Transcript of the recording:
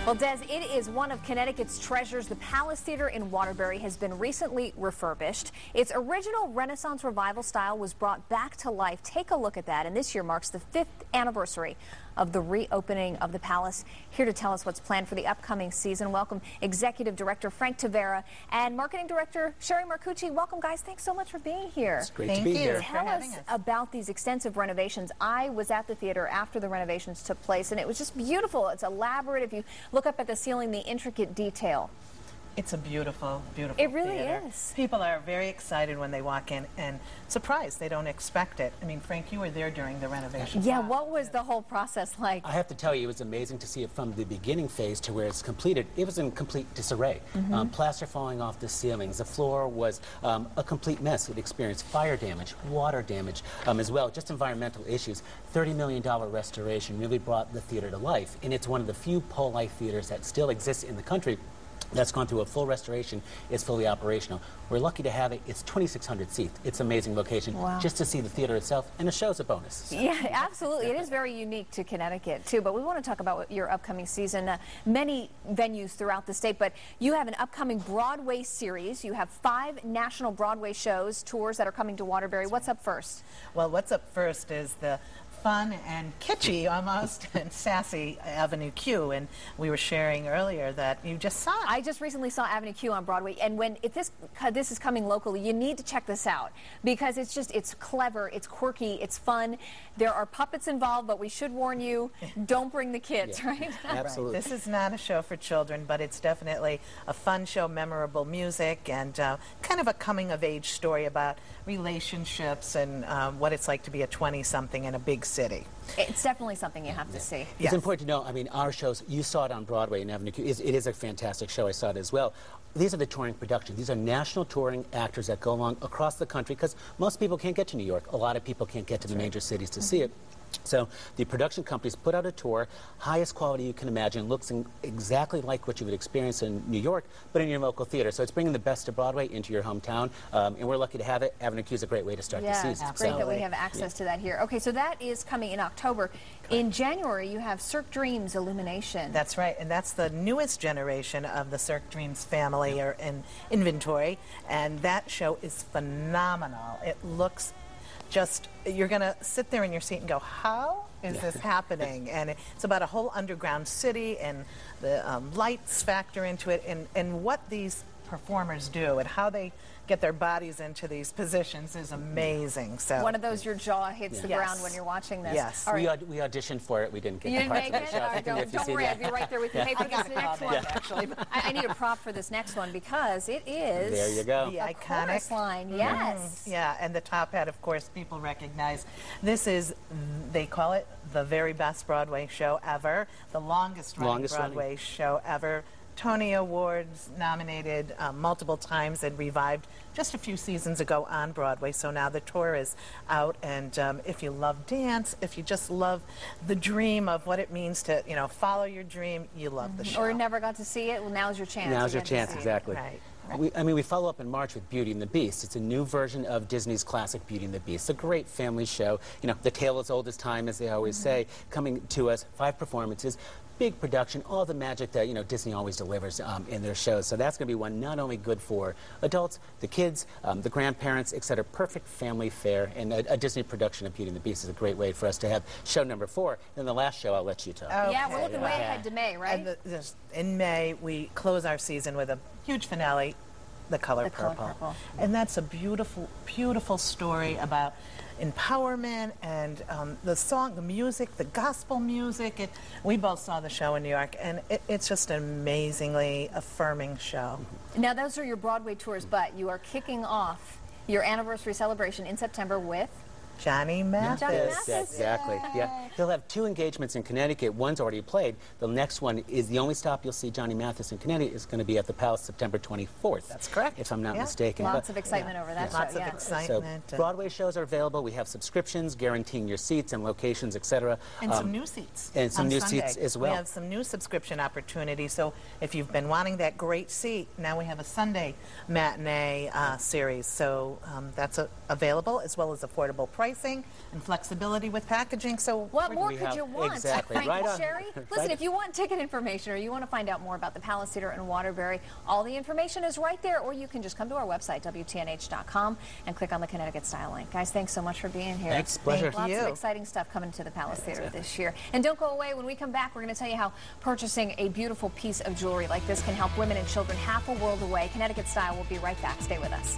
Well, Des, it is one of Connecticut's treasures. The Palace Theater in Waterbury has been recently refurbished. Its original Renaissance revival style was brought back to life. Take a look at that. And this year marks the 5th anniversary of the reopening of the Palace. Here to tell us what's planned for the upcoming season, welcome Executive Director Frank Tavera and Marketing Director Sherry Marcucci. Welcome, guys. Thanks so much for being here. It's great to be here. Tell us about these extensive renovations. I was at the theater after the renovations took place, and it was just beautiful. It's elaborate. If you look up at the ceiling, the intricate detail. It's a beautiful, beautiful It really theater. is. People are very excited when they walk in and surprised. They don't expect it. I mean, Frank, you were there during the renovation. Yeah, what was the whole process like? I have to tell you, it was amazing to see it from the beginning phase to where it's completed. It was in complete disarray. Plaster falling off the ceilings. The floor was a complete mess. It experienced fire damage, water damage as well, just environmental issues. $30 million restoration really brought the theater to life, and it's one of the few pole-life theaters that still exists in the country that's gone through a full restoration. It's fully operational. We're lucky to have it. It's 2,600 seats. It's an amazing location. Wow. Just to see the theater itself, and the show's a bonus. So. Yeah, absolutely. It is very unique to Connecticut, too. But we want to talk about your upcoming season. Many venues throughout the state, but you have an upcoming Broadway series. You have 5 national Broadway shows, tours that are coming to Waterbury. What's up first? Well, what's up first is the fun and kitschy, almost, and sassy Avenue Q. And we were sharing earlier that you just saw it. I just recently saw Avenue Q on Broadway, and if this is coming locally, you need to check this out because it's clever, it's quirky, it's fun. There are puppets involved, but we should warn you, don't bring the kids, right? Absolutely. Right. This is not a show for children, but it's definitely a fun show, memorable music, and kind of a coming-of-age story about relationships and what it's like to be a 20-something in a big city. It's definitely something you have to see. It's important to know, I mean, our shows, you saw it on Broadway in Avenue Q. It is a fantastic show. I saw it as well. These are the touring productions. These are national touring actors that go along across the country because most people can't get to New York. A lot of people can't get to the major cities to see it. So the production companies put out a tour, highest quality you can imagine, looks exactly like what you would experience in New York, but in your local theater. So it's bringing the best of Broadway into your hometown, and we're lucky to have it. Avenue Q is a great way to start the season. It's great that we have access to that here. Okay, so that is coming in October. In January, you have Cirque Dreams Illumination. That's right, and that's the newest generation of the Cirque Dreams family or in inventory, and that show is phenomenal. It looks just, you're going to sit there in your seat and go, how is this happening? And it's about a whole underground city, and the lights factor into it, and what these performers do and how they get their bodies into these positions is amazing. So one of those your jaw hits the ground when you're watching this. Yes. All right. We auditioned for it. We didn't get You the didn't parts make of it? the show. Don't worry, I'll be right there with you. Hey, for this next one, actually. I need a prop for this next one because it is There you go. The a iconic chorus line. Yes. Yeah, and the top hat, of course, people recognize. This is, they call it the very best Broadway show ever, the longest running Broadway show ever. Tony Awards nominated multiple times and revived just a few seasons ago on Broadway. So now the tour is out, and if you love dance, if you just love the dream of what it means to, you know, follow your dream, you love the show. Or never got to see it, well, now's your chance. Now's your chance, exactly. Right. We follow up in March with Beauty and the Beast. It's a new version of Disney's classic Beauty and the Beast. It's a great family show. You know, the tale as old as time, as they always say, coming to us, 5 performances. Big production, all the magic that, you know, Disney always delivers in their shows. So that's going to be one not only good for adults, the kids, the grandparents, etc. Perfect family fare, and a Disney production of Beauty and the Beast is a great way for us to have show number 4. Then the last show, I'll let you talk. Okay. Yeah, we're looking way ahead to May, right? And in May, we close our season with a huge finale, The Color Purple. And that's a beautiful, beautiful story about empowerment and the song, the music, the gospel music. We both saw the show in New York, and it's just an amazingly affirming show. Now, those are your Broadway tours, but you are kicking off your anniversary celebration in September with Johnny Mathis. Johnny Mathis. Exactly. Yeah. He'll have 2 engagements in Connecticut. One's already played. The next one is the only stop you'll see Johnny Mathis in Connecticut is going to be at the Palace September 24th. That's correct. If I'm not mistaken. Lots of excitement over that show. Lots of excitement. So Broadway shows are available. We have subscriptions guaranteeing your seats and locations, etc. And some new seats. And some new Sunday. seats as well. We have some new subscription opportunities. So if you've been wanting that great seat, now we have a Sunday matinee series. So that's available, as well as affordable pricing and flexibility with packaging. So What more could you want? Exactly. Right, Sherry? Listen, if you want ticket information or you want to find out more about the Palace Theater in Waterbury, all the information is right there, or you can just come to our website, WTNH.com, and click on the Connecticut Style link. Guys, thanks so much for being here. Thanks. Pleasure. Lots of exciting stuff coming to the Palace Theater this year. And don't go away. When we come back, we're going to tell you how purchasing a beautiful piece of jewelry like this can help women and children half a world away. Connecticut Style will be right back. Stay with us.